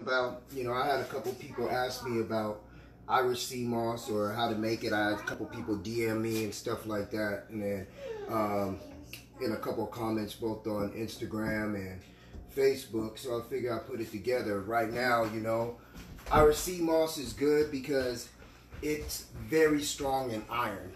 About, I had a couple people ask me about Irish sea moss or how to make it. I had a couple people DM me and stuff like that, and then in a couple of comments both on Instagram and Facebook. So I figured I'd put it together. Right now, Irish sea moss is good because it's very strong in iron.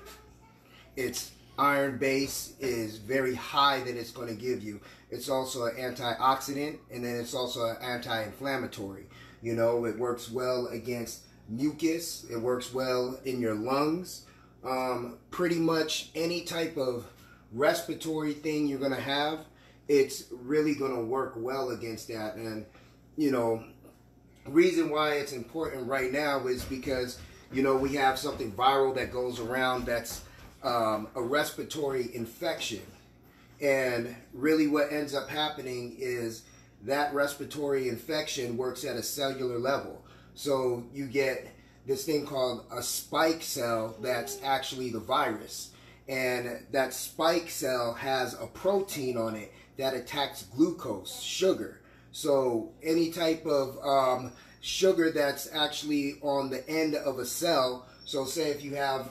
Its iron base is very high that it's going to give you. It's also an antioxidant, and then it's also an anti-inflammatory. It works well against mucus. It works well in your lungs. Pretty much any type of respiratory thing you're going to have, it's really going to work well against that. And, reason why it's important right now is because, we have something viral that goes around that's a respiratory infection. And really what ends up happening is that respiratory infection works at a cellular level. So you get this thing called a spike cell that's actually the virus. And that spike cell has a protein on it that attacks glucose, sugar. So any type of sugar that's actually on the end of a cell, so say if you have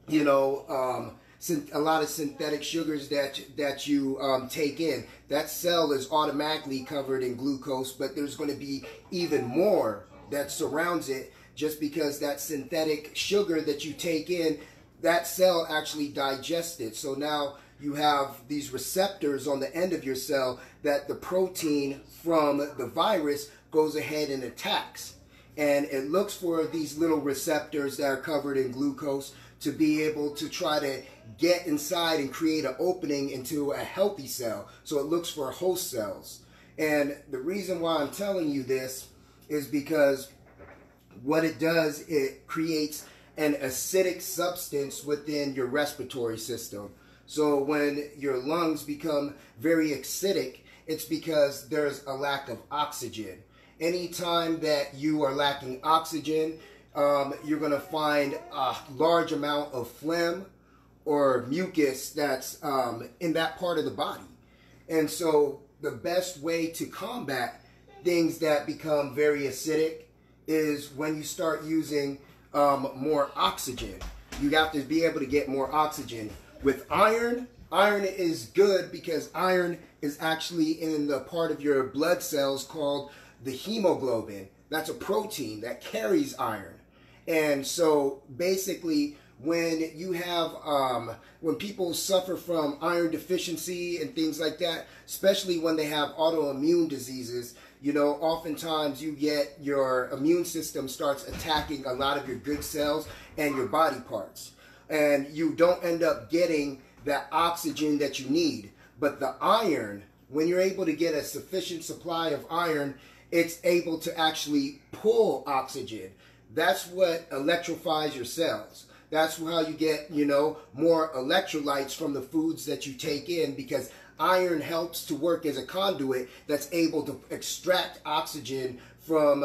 a lot of synthetic sugars that you take in, that cell is automatically covered in glucose, but there's going to be even more that surrounds it just because that synthetic sugar that you take in, that cell actually digests it. So now you have these receptors on the end of your cell that the protein from the virus goes ahead and attacks. And it looks for these little receptors that are covered in glucose to be able to try to get inside and create an opening into a healthy cell. So it looks for host cells. And the reason why I'm telling you this is because what it does, it creates an acidic substance within your respiratory system. So when your lungs become very acidic, it's because there's a lack of oxygen. Anytime that you are lacking oxygen, you're going to find a large amount of phlegm or mucus that's in that part of the body. And so the best way to combat things that become very acidic is when you start using more oxygen. You have to be able to get more oxygen. With iron, iron is good because iron is actually in the part of your blood cells called the hemoglobin. That's a protein that carries iron. And so basically when you have, when people suffer from iron deficiency and things like that, especially when they have autoimmune diseases, oftentimes you get your immune system starts attacking a lot of your good cells and your body parts. And you don't end up getting that oxygen that you need. But the iron, when you're able to get a sufficient supply of iron, it's able to actually pull oxygen. That's what electrifies your cells. That's how you get, more electrolytes from the foods that you take in, because iron helps to work as a conduit that's able to extract oxygen from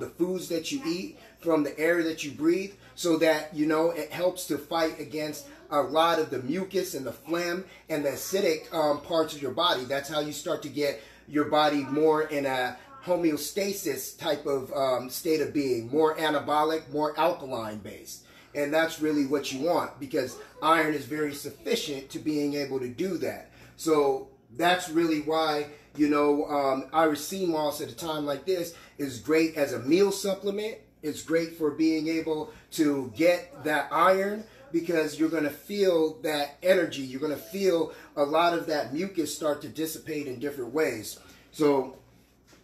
the foods that you eat, from the air that you breathe, so that, it helps to fight against a lot of the mucus and the phlegm and the acidic parts of your body. That's how you start to get your body more in a homeostasis type of state of being, more anabolic, more alkaline based. And that's really what you want, because iron is very sufficient to being able to do that. So that's really why, Irish sea moss at a time like this is great as a meal supplement. It's great for being able to get that iron, because you're going to feel that energy. You're going to feel a lot of that mucus start to dissipate in different ways. So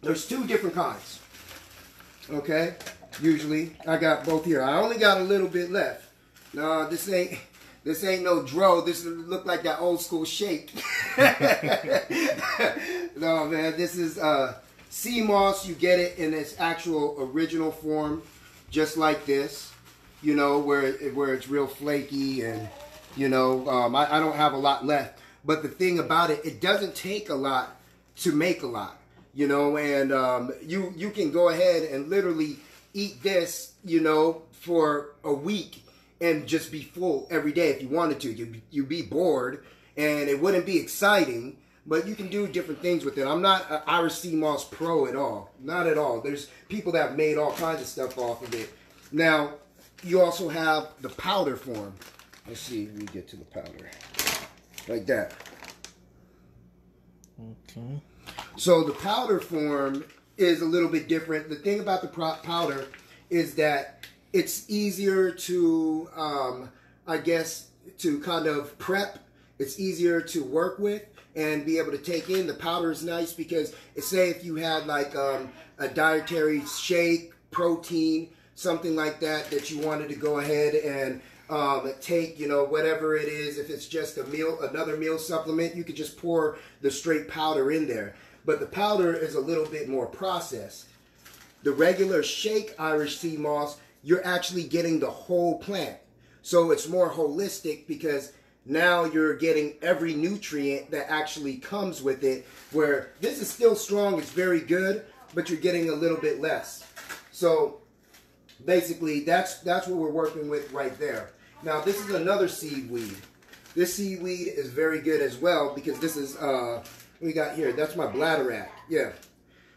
there's two different kinds. Okay? Usually I got both here. I only got a little bit left. No, this ain't no dro. This look like that old school shake. No, man, this is sea moss. You get it in its actual original form, just like this. Where it's real flaky, and I don't have a lot left. But the thing about it, it doesn't take a lot to make a lot. And you can go ahead and literally eat this, for a week and just be full every day if you wanted to. You'd be bored and it wouldn't be exciting, But you can do different things with it. I'm not an Irish sea moss pro at all. Not at all. There's people that have made all kinds of stuff off of it. Now, you also have the powder form. Let's see if we get to the powder. Like that. Okay. So the powder form is a little bit different. The thing about the powder is that it's easier to, I guess, to kind of prep. It's easier to work with and be able to take in. The powder is nice because, say if you had like a dietary shake, protein, something like that, that you wanted to go ahead and take, you know, whatever it is. If it's just a meal, another meal supplement, you could just pour the straight powder in there. But the powder is a little bit more processed. The regular shake Irish sea moss, you're actually getting the whole plant. So it's more holistic because now you're getting every nutrient that actually comes with it, where this is still strong, it's very good, but you're getting a little bit less. So basically that's what we're working with right there. Now this is another seaweed. This seaweed is very good as well because this is, we got here, that's my bladderwrack. Yeah,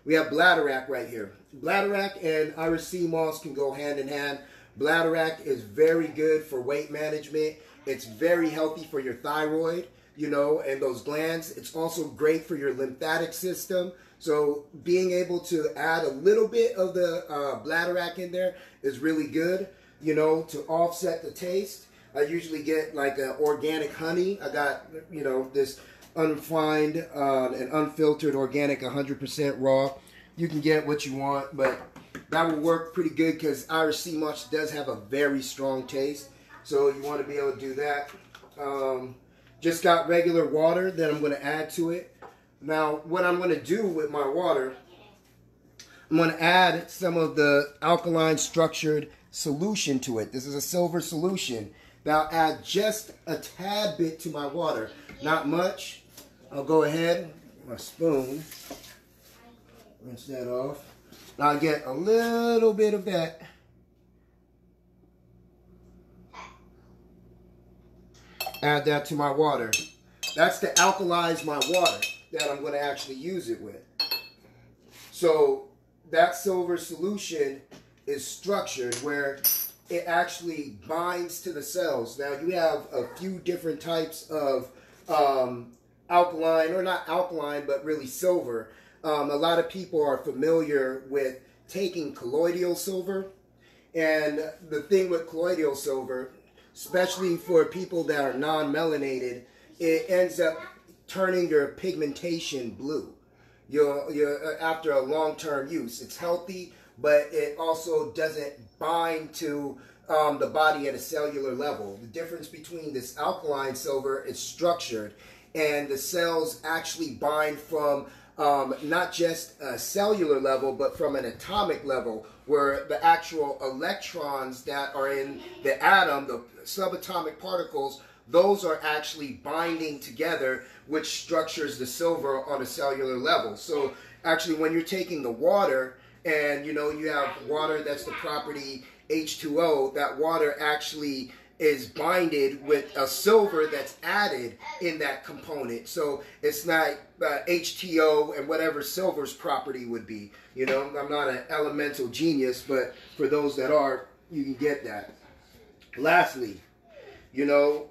we have bladderwrack right here. Bladderwrack and Irish sea moss can go hand in hand. Bladderwrack is very good for weight management. It's very healthy for your thyroid, you know, and those glands. It's also great for your lymphatic system. So being able to add a little bit of the bladderwrack in there is really good, you know, to offset the taste. I usually get like an organic honey. I got, you know, this unrefined and unfiltered organic 100% raw. You can get what you want, but that will work pretty good because Irish sea moss does have a very strong taste. So you want to be able to do that. Just got regular water that I'm going to add to it. Now, what I'm going to do with my water, I'm going to add some of the alkaline structured solution to it. This is a silver solution. Now, add just a tad bit to my water. Not much. I'll go ahead with my spoon. Rinse that off. Now, I get a little bit of that. Add that to my water. That's to alkalize my water that I'm going to actually use it with. So that silver solution is structured where it actually binds to the cells. Now you have a few different types of alkaline, or not alkaline, but really silver. A lot of people are familiar with taking colloidal silver. And the thing with colloidal silver, especially for people that are non-melanated, it ends up turning your pigmentation blue. You're after a long-term use. It's healthy, but it also doesn't bind to the body at a cellular level. The difference between this alkaline silver is structured, and the cells actually bind from not just a cellular level, but from an atomic level, where the actual electrons that are in the atom, the subatomic particles, those are actually binding together, which structures the silver on a cellular level. So actually when you're taking the water, and you know you have water that's the property H2O, that water actually is binded with a silver that's added in that component. So it's not HTO and whatever silver's property would be. You know, I'm not an elemental genius, but for those that are, you can get that. Lastly, you know,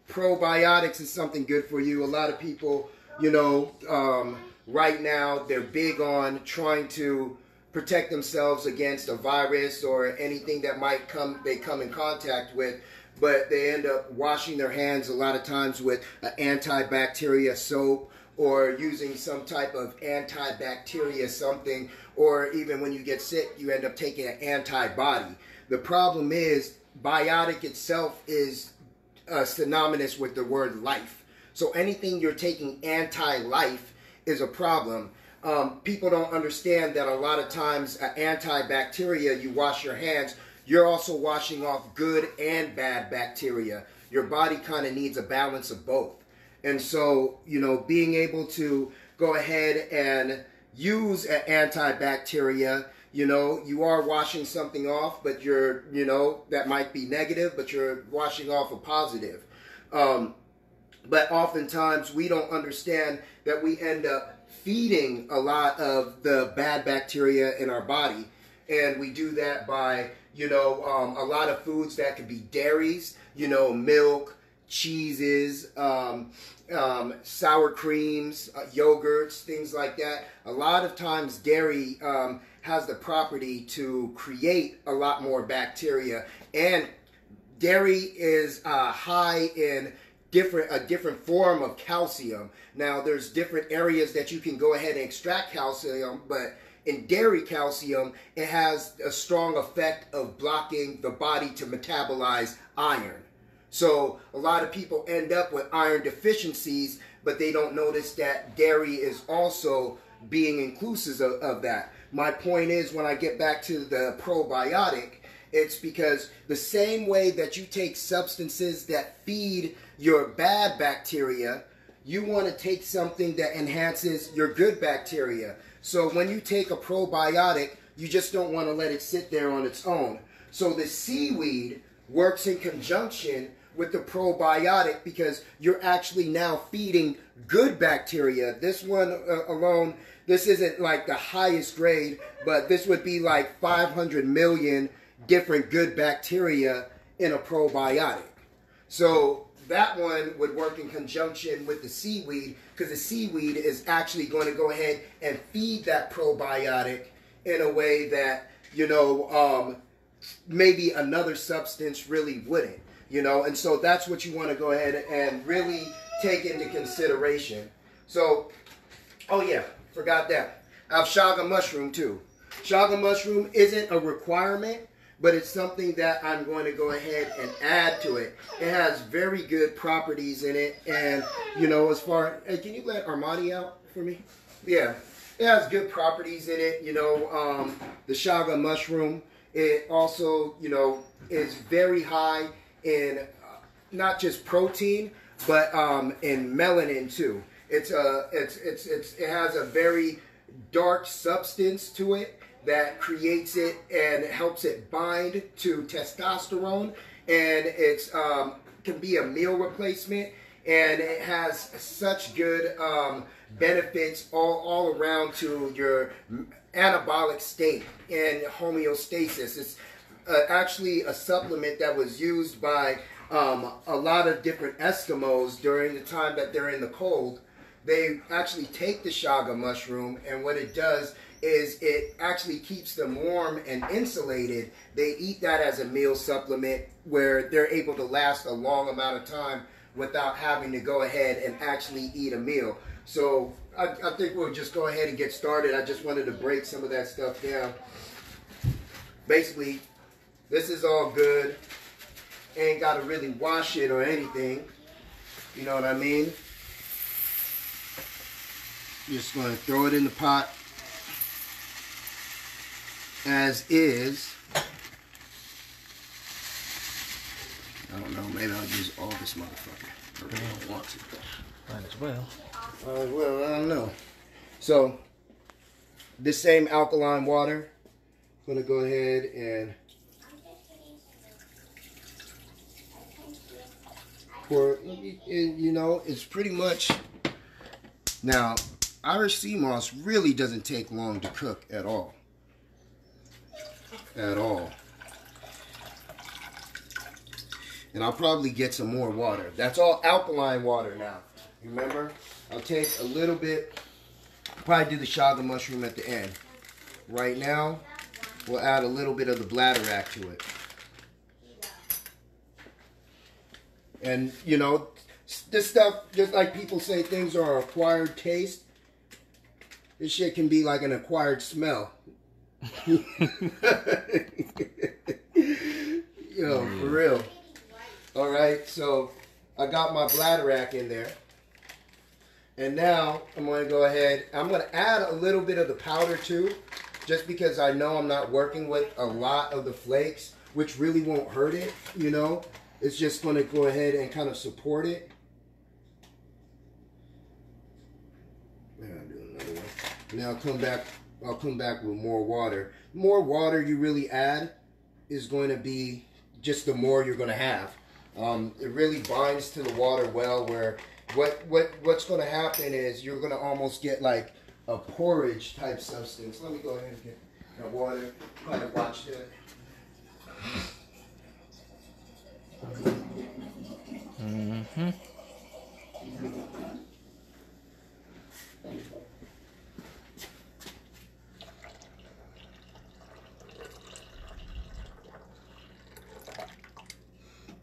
probiotics is something good for you. A lot of people, you know, right now they're big on trying to protect themselves against a virus or anything that might come in contact with, but they end up washing their hands a lot of times with an anti-bacteria soap, or using some type of anti-bacteria something, or even when you get sick, you end up taking an antibody. The problem is, biotic itself is synonymous with the word life. So anything you're taking anti-life is a problem. People don't understand that a lot of times antibacteria, you wash your hands, you're also washing off good and bad bacteria. Your body kind of needs a balance of both. And so, you know, being able to go ahead and use an antibacteria, you know, you are washing something off, but you're, you know, that might be negative, but you're washing off a positive. But oftentimes we don't understand that we end up feeding a lot of the bad bacteria in our body. And we do that by, you know, a lot of foods that could be dairies, you know, milk, cheeses, sour creams, yogurts, things like that. A lot of times dairy has the property to create a lot more bacteria. And dairy is high in a different form of calcium. Now, there's different areas that you can go ahead and extract calcium, but in dairy calcium, it has a strong effect of blocking the body to metabolize iron. So a lot of people end up with iron deficiencies, but they don't notice that dairy is also being inclusive of that. My point is, when I get back to the probiotic, it's because the same way that you take substances that feed your bad bacteria, you want to take something that enhances your good bacteria. So when you take a probiotic, you just don't want to let it sit there on its own. So the seaweed works in conjunction with the probiotic because you're actually now feeding good bacteria. This one alone, this isn't like the highest grade, but this would be like 500 million different good bacteria in a probiotic. So that one would work in conjunction with the seaweed, because the seaweed is actually going to go ahead and feed that probiotic in a way that, you know, maybe another substance really wouldn't, you know. And so that's what you want to go ahead and really take into consideration. So, oh yeah, forgot that. I have chaga mushroom too. Chaga mushroom isn't a requirement, but it's something that I'm going to go ahead and add to it. It has very good properties in it. And, you know, as far... Hey, can you let Armani out for me? Yeah. It has good properties in it. You know, the chaga mushroom, it also, you know, is very high in not just protein, but in melanin too. It has a very dark substance to it that creates it and helps it bind to testosterone, and it's can be a meal replacement, and it has such good benefits all around to your anabolic state and homeostasis. It's actually a supplement that was used by a lot of different Eskimos during the time that they're in the cold. They actually take the chaga mushroom, and what it does is it actually keeps them warm and insulated. They eat that as a meal supplement where they're able to last a long amount of time without having to go ahead and actually eat a meal. So I think we'll just go ahead and get started. I just wanted to break some of that stuff down. Basically, this is all good. Ain't got to really wash it or anything. You know what I mean? Just going to throw it in the pot as is. I don't know, maybe I'll use all this motherfucker. I really don't want to. Might as well. Well, I don't know. So, this same alkaline water, I'm going to go ahead and pour, you know, it's pretty much, now, Irish sea moss really doesn't take long to cook at all. At all. And I'll probably get some more water. That's all alkaline water now. Remember? I'll take a little bit, probably do the chaga mushroom at the end. Right now, we'll add a little bit of the bladderwrack to it. And, you know, this stuff, just like people say things are an acquired taste, this shit can be like an acquired smell. Yo, for real. Alright, so I got my bladderwrack in there. And now I'm going to go ahead, I'm going to add a little bit of the powder too, just because I know I'm not working with a lot of the flakes, which really won't hurt it, you know. It's just going to go ahead and kind of support it. I'll do another one. Now I'll come back with more water. The more water you really add is going to be just the more you're going to have. It really binds to the water well, where what's going to happen is you're going to almost get like a porridge type substance. Let me go ahead and get my water. Kind of watch that. Mm-hmm.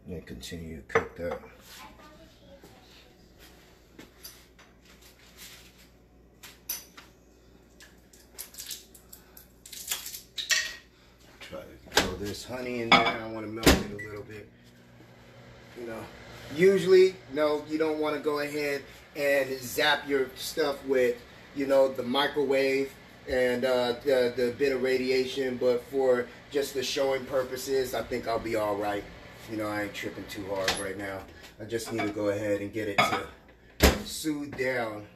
And continue to cook that. Try to throw this honey in there. I want to melt it a little bit. You know, usually, no, you don't want to go ahead and zap your stuff with, you know, the microwave and the bit of radiation. But for just the showing purposes, I think I'll be all right. You know, I ain't tripping too hard right now. I just need to go ahead and get it to soothe down.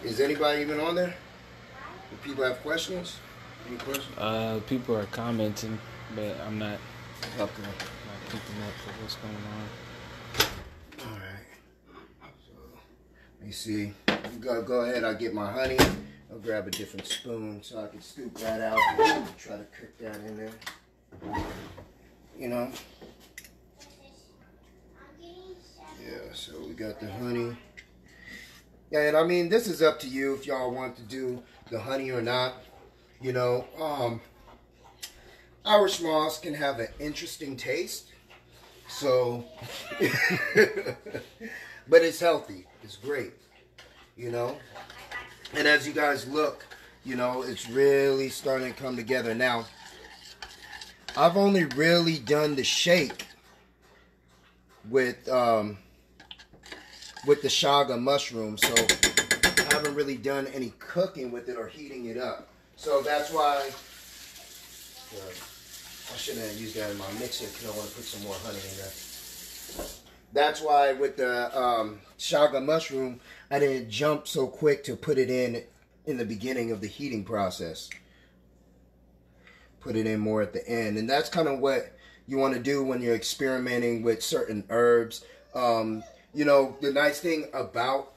Is anybody even on there? Do people have questions? Any questions? People are commenting, but I'm not Okay. not keeping up with what's going on. All right. So, let me see. Go ahead. I'll get my honey. I'll grab a different spoon so I can scoop that out and try to cook that in there. You know? Yeah, so we got the honey. And I mean, this is up to you if y'all want to do the honey or not. You know, Irish moss can have an interesting taste. So, but it's healthy. It's great. You know, and as you guys look, you know, it's really starting to come together. Now, I've only really done the shake with the chaga mushroom, so I haven't really done any cooking with it or heating it up. So that's why I shouldn't have used that in my mixer because I want to put some more honey in there. That's why with the chaga mushroom, I didn't jump so quick to put it in the beginning of the heating process. Put it in more at the end. And that's kind of what you want to do when you're experimenting with certain herbs. You know, the nice thing about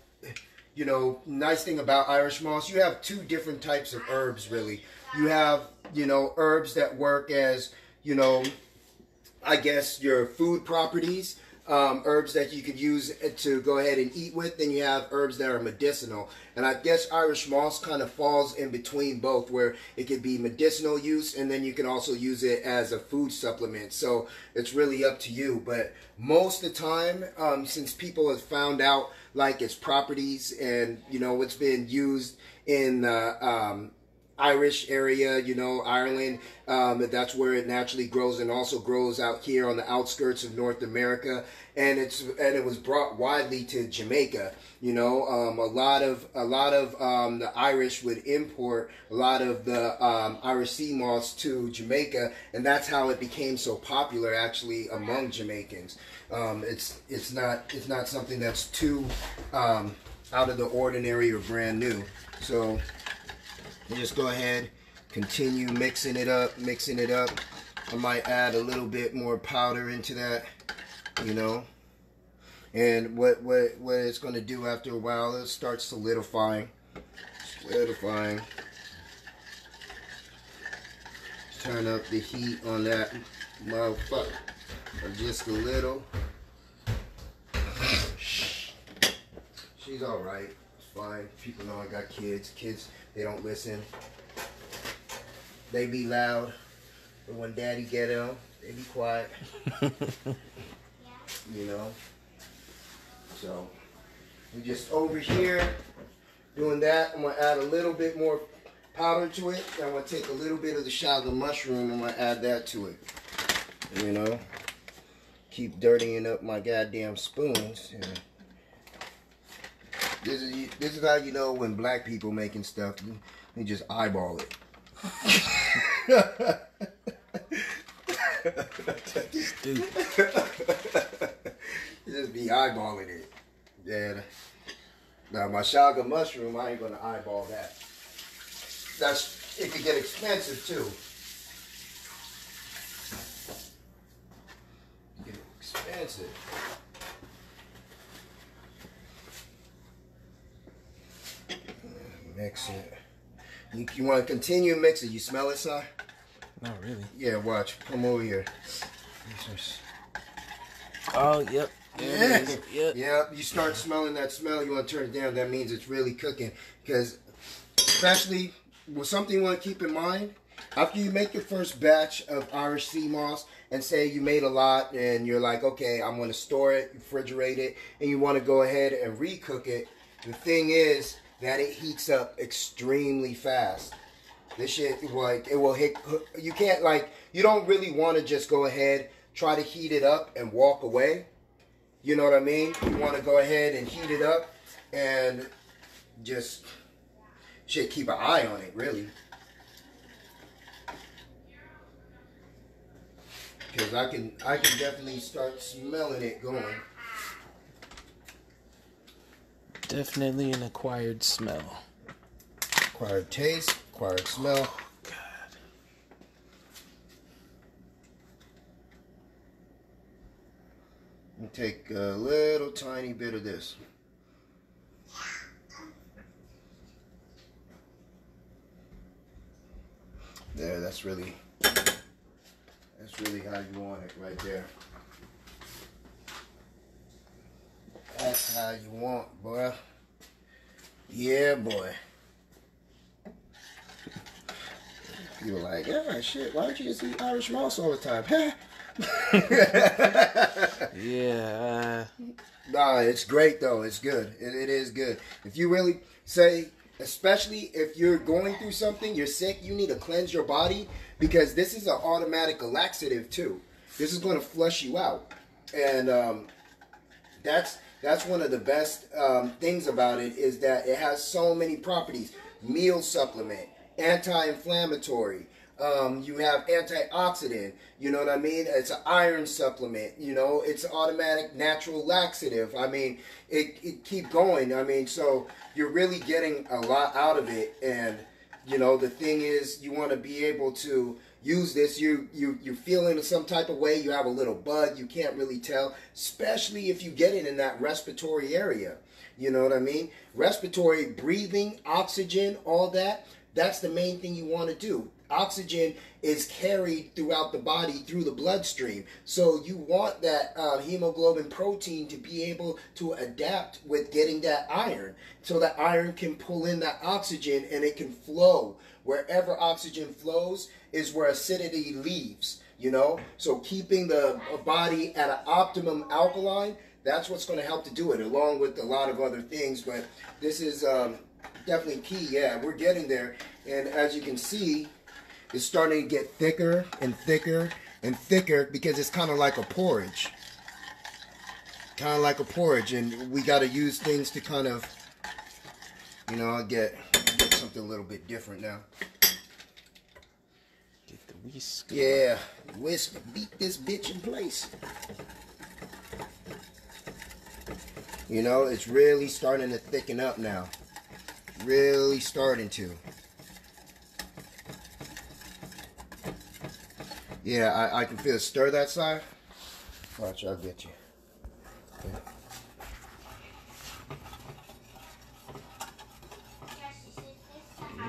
Irish moss, you have two different types of herbs, really. You have, you know, herbs that work as, you know, I guess your food properties. Herbs that you could use to go ahead and eat with. Then you have herbs that are medicinal. And I guess Irish moss kind of falls in between both, where it could be medicinal use and then you can also use it as a food supplement. So it's really up to you. But most of the time, since people have found out like its properties and, you know, it's been used in Irish area, you know, Ireland, that's where it naturally grows, and also grows out here on the outskirts of North America, and it was brought widely to Jamaica. You know, a lot of the Irish would import a lot of the Irish sea moss to Jamaica, and that's how it became so popular actually among Jamaicans. It's not something that's too out of the ordinary or brand new. So just go ahead, continue mixing it up. I might add a little bit more powder into that, you know. And what it's going to do after a while, it starts solidifying. Turn up the heat on that motherfucker just a little. She's all right. It's fine. People know I got kids. Kids, they don't listen. They be loud, but when daddy get them, they be quiet. You know? So, we just over here doing that. I'm going to add a little bit more powder to it. I'm going to take a little bit of the chaga mushroom. I'm going to add that to it. You know? Keep dirtying up my goddamn spoons. Yeah. This is how you know when black people making stuff, they just eyeball it. Stupid. Just be eyeballing it. Yeah. Now my chaga mushroom, I ain't gonna eyeball that. it could get expensive too. Get expensive. Mix it. You want to continue mix it? You smell it, Si? Not really. Yeah, watch. Come over here. Oh, yep. There it is. Yep. Yep. You start smelling that smell, you want to turn it down. That means it's really cooking. Because, especially with something you want to keep in mind, after you make your first batch of Irish sea moss, and say you made a lot, and you're like, okay, I'm going to store it, refrigerate it, and you want to go ahead and recook it. The thing is that it heats up extremely fast. This shit, like, it will hit. You can't, like, you don't really want to just go ahead, try to heat it up and walk away. You know what I mean? You want to go ahead and heat it up and just, shit, keep an eye on it, really. Because I can definitely start smelling it going. Definitely an acquired smell. Acquired taste, acquired smell. Oh, God. And take a little tiny bit of this. There, that's really how you want it right there. That's how you want, boy. Yeah, boy. You were like, yeah, shit, why don't you just eat Irish moss all the time? Yeah. Nah, it's great though. It's good. It is good. If you really say, especially if you're going through something, you're sick, you need to cleanse your body, because this is an automatic laxative too. This is going to flush you out, and that's one of the best things about it, is that it has so many properties. Meal supplement, anti-inflammatory. You have antioxidant, you know what I mean? It's an iron supplement, you know, it's an automatic natural laxative. I mean, it keep going. I mean, so you're really getting a lot out of it. And, you know, the thing is, you want to be able to use this. You're feeling some type of way, you have a little bud, you can't really tell, especially if you get it in that respiratory area. You know what I mean? Respiratory, breathing, oxygen, all that, that's the main thing you want to do. Oxygen is carried throughout the body through the bloodstream. So you want that hemoglobin protein to be able to adapt with getting that iron. So that iron can pull in that oxygen and it can flow. Wherever oxygen flows is where acidity leaves, you know? So keeping the body at an optimum alkaline, that's what's going to help to do it, along with a lot of other things. But this is definitely key. Yeah, we're getting there. And as you can see, it's starting to get thicker and thicker and thicker, because it's kind of like a porridge. Kind of like a porridge. And we got to use things to kind of, you know, get something a little bit different now. Get the whisk. Yeah, whisk, beat this bitch in place. You know, it's really starting to thicken up now. Really starting to. Yeah, I can feel it. Stir that side. Watch, I'll get you. Okay.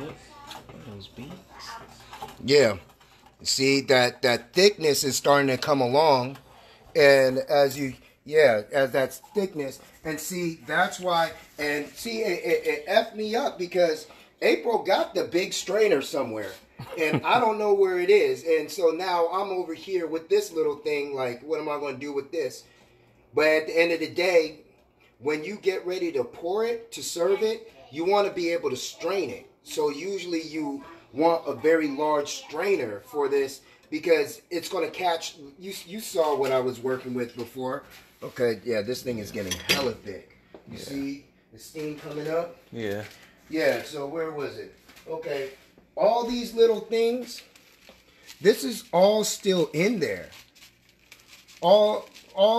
Yep. Those beets. Yeah. See, that thickness is starting to come along. And as you, yeah, as that thickness. And see, that's why, and see, it effed me up, because April got the big strainer somewhere. And I don't know where it is. And so now I'm over here with this little thing, like, what am I going to do with this? But at the end of the day, when you get ready to pour it, to serve it, you want to be able to strain it. So usually you want a very large strainer for this, because it's going to catch, you saw what I was working with before. Okay, yeah, this thing is getting hella thick. You see the steam coming up? Yeah. Yeah, so where was it? Okay. All these little things, this is all still in there. All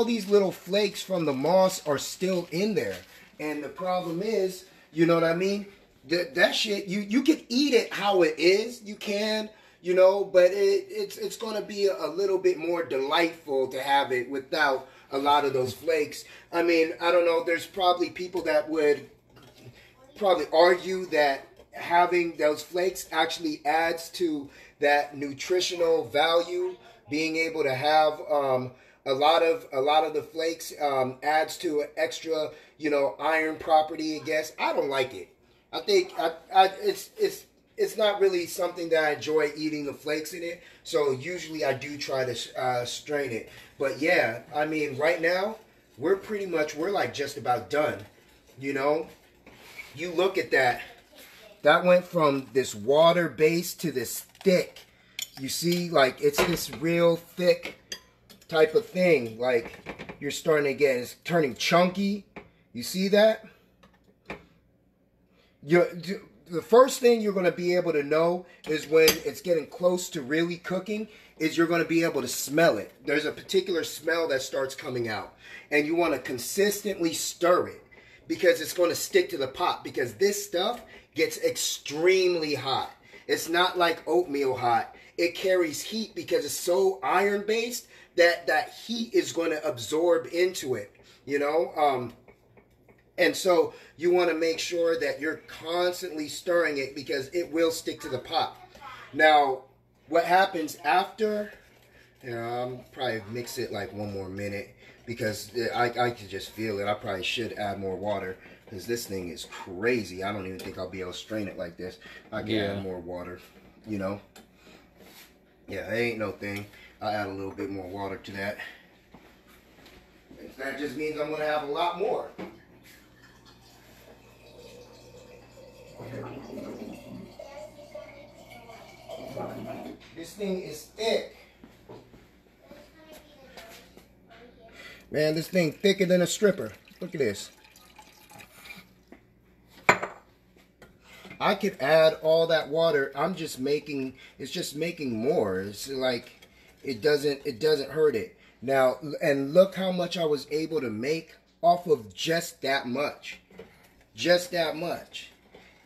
these little flakes from the moss are still in there. And the problem is, you know what I mean? that shit, you can eat it how it is. You can, you know, but it's going to be a little bit more delightful to have it without a lot of those flakes. I mean, I don't know. There's probably people that would probably argue that having those flakes actually adds to that nutritional value. Being able to have a lot of the flakes adds to an extra, you know, iron property. I guess I don't like it. I think it's not really something that I enjoy eating the flakes in it. So usually I do try to strain it. But yeah, I mean, right now we're like just about done. You know, you look at that. That went from this water base to this thick. You see, like it's this real thick type of thing. Like you're starting to get, it's turning chunky. You see that? The first thing you're going to be able to know is when it's getting close to really cooking is you're going to be able to smell it. There's a particular smell that starts coming out. And you want to consistently stir it because it's going to stick to the pot, because this stuff gets extremely hot. It's not like oatmeal hot. It carries heat because it's so iron-based that that heat is going to absorb into it, you know? And so you want to make sure that you're constantly stirring it because it will stick to the pot. Now, what happens after, you know, I'll probably mix it like one more minute because I can just feel it. I probably should add more water because this thing is crazy. I don't even think I'll be able to strain it like this. I can add more water, you know. Yeah, it ain't no thing. I'll add a little bit more water to that. That just means I'm going to have a lot more. This thing is thick. Man, this thing thicker than a stripper. Look at this. I could add all that water. I'm just making, it's just making more. It's like it doesn't hurt it. Now, and look how much I was able to make off of just that much. Just that much.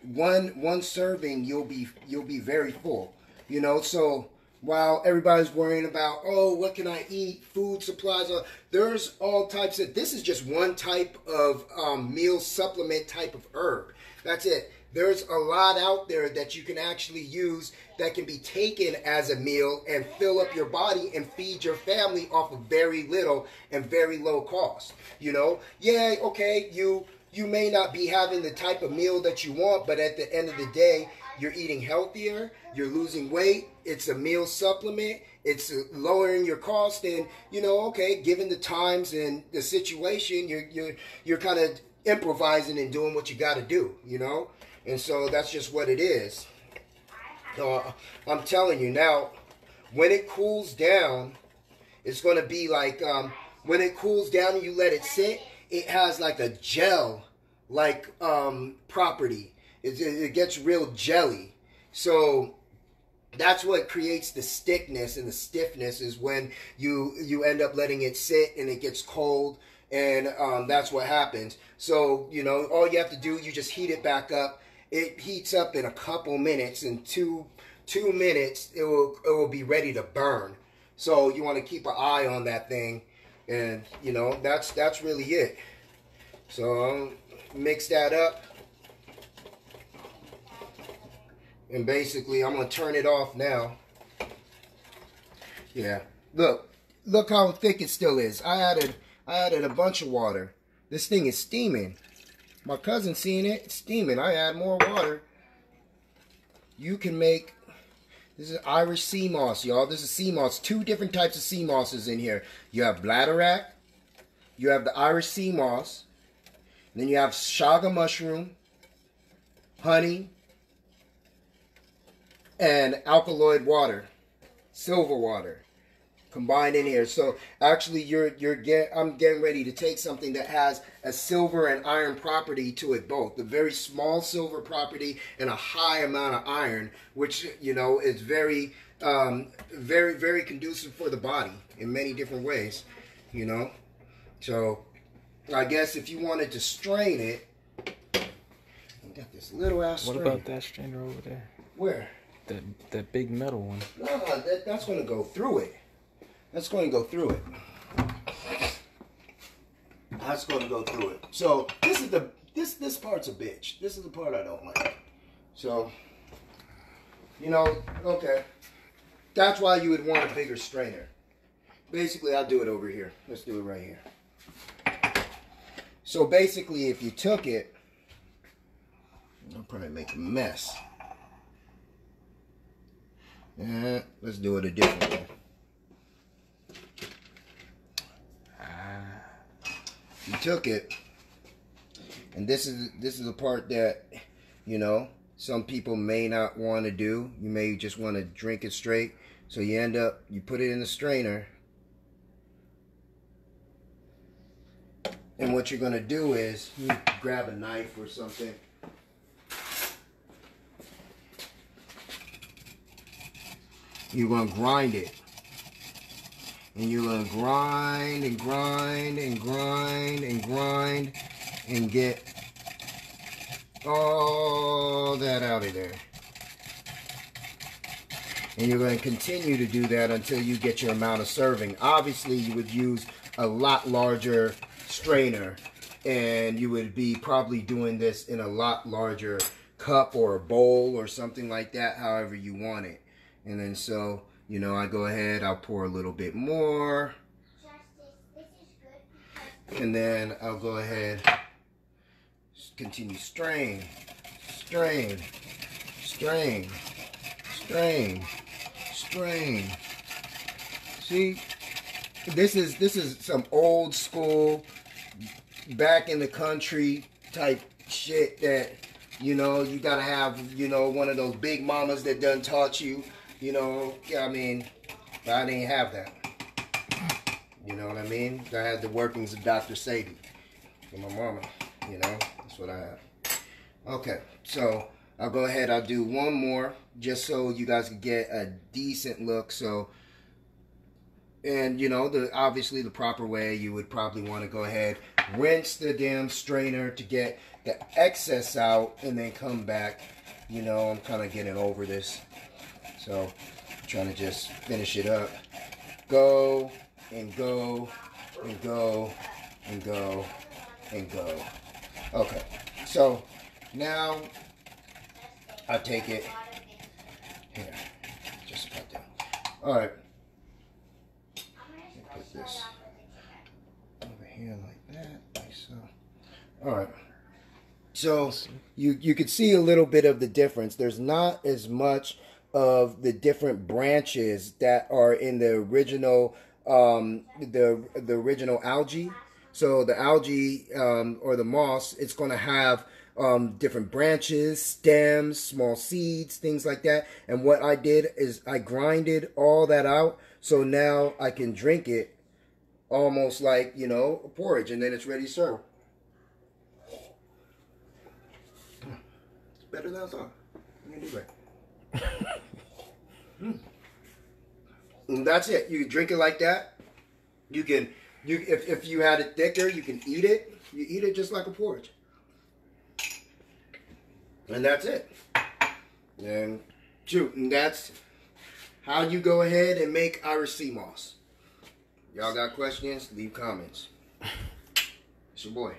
One serving, you'll be very full. You know, so while everybody's worrying about, oh, what can I eat, food supplies, there's all types of, this is just one type of meal supplement type of herb. That's it. There's a lot out there that you can actually use that can be taken as a meal and fill up your body and feed your family off of very little and very low cost. You know, yeah, okay, you may not be having the type of meal that you want, but at the end of the day, you're eating healthier, you're losing weight, it's a meal supplement, it's lowering your cost, and, you know, okay, given the times and the situation, you're kind of improvising and doing what you got to do, you know? And so that's just what it is. I'm telling you now, when it cools down, it's going to be like, when it cools down and you let it sit, it has like a gel-like property. It gets real jelly. So that's what creates the thickness and the stiffness, is when you end up letting it sit and it gets cold, and that's what happens. So, you know, all you have to do, you just heat it back up. It heats up in a couple minutes. In two minutes, it will be ready to burn. So you want to keep an eye on that thing, and you know, that's really it. So mix that up. And basically, I'm going to turn it off now. Yeah. Look how thick it still is. I added a bunch of water. This thing is steaming. My cousin's seeing it. It's steaming. I add more water. You can make, this is Irish sea moss, y'all. This is sea moss. 2 different types of sea mosses in here. You have bladderwrack. You have the Irish sea moss. And then you have chaga mushroom, honey, and alkaloid water, silver water, combined in here. So actually, I'm getting ready to take something that has a silver and iron property to it both. A very small silver property and a high amount of iron, which, you know, is very, very conducive for the body in many different ways. You know, so I guess if you wanted to strain it, got this little ass strainer. What about that strainer over there? Where? That big metal one. No, that's going to go through it. That's going to go through it. That's going to go through it. So this is this part's a bitch. This is the part I don't like. So, you know, okay. That's why you would want a bigger strainer. Basically, I'll do it over here. Let's do it right here. So basically, if you took it, I'll probably make a mess. Yeah, let's do it a different way. You took it, and this is the part that, you know, some people may not want to do. You may just want to drink it straight. So you end up, you put it in the strainer, and what you're going to do is, you grab a knife or something. You're going to grind it. And you're going to grind and grind and grind and grind and get all that out of there. And you're going to continue to do that until you get your amount of serving. Obviously, you would use a lot larger strainer, and you would be probably doing this in a lot larger cup or a bowl or something like that, however you want it. And then so, you know, I go ahead, I'll pour a little bit more. And then I'll go ahead, continue strain, strain, strain, strain, strain. See, this is some old school, back in the country type shit that, you know, you gotta have, you know, one of those big mamas that done taught you. You know, I mean, I didn't have that. You know what I mean? I had the workings of Dr. Sebi for my mama. You know, that's what I have. Okay, so I'll go ahead. I'll do one more just so you guys can get a decent look. So, and you know, obviously the proper way, you would probably want to go ahead, rinse the damn strainer to get the excess out, and then come back. You know, I'm kind of getting over this. So, I'm trying to just finish it up. Go, and go, and go, and go, and go. Okay, so now I take it here, just about that. All right, put this over here like that, like so. All right, so you could see a little bit of the difference. There's not as much of the different branches that are in the original the original algae. So the algae or the moss, it's going to have different branches, stems, small seeds, things like that. And what I did is I grinded all that out, so now I can drink it almost like, you know, a porridge, and then it's ready to serve. It's better than I thought. You can do that. And that's it. You can drink it like that. You can, if you had it thicker, you can eat it. You eat it just like a porridge. And that's it. And shoot, and that's how you go ahead and make Irish sea moss. Y'all got questions? Leave comments. It's your boy.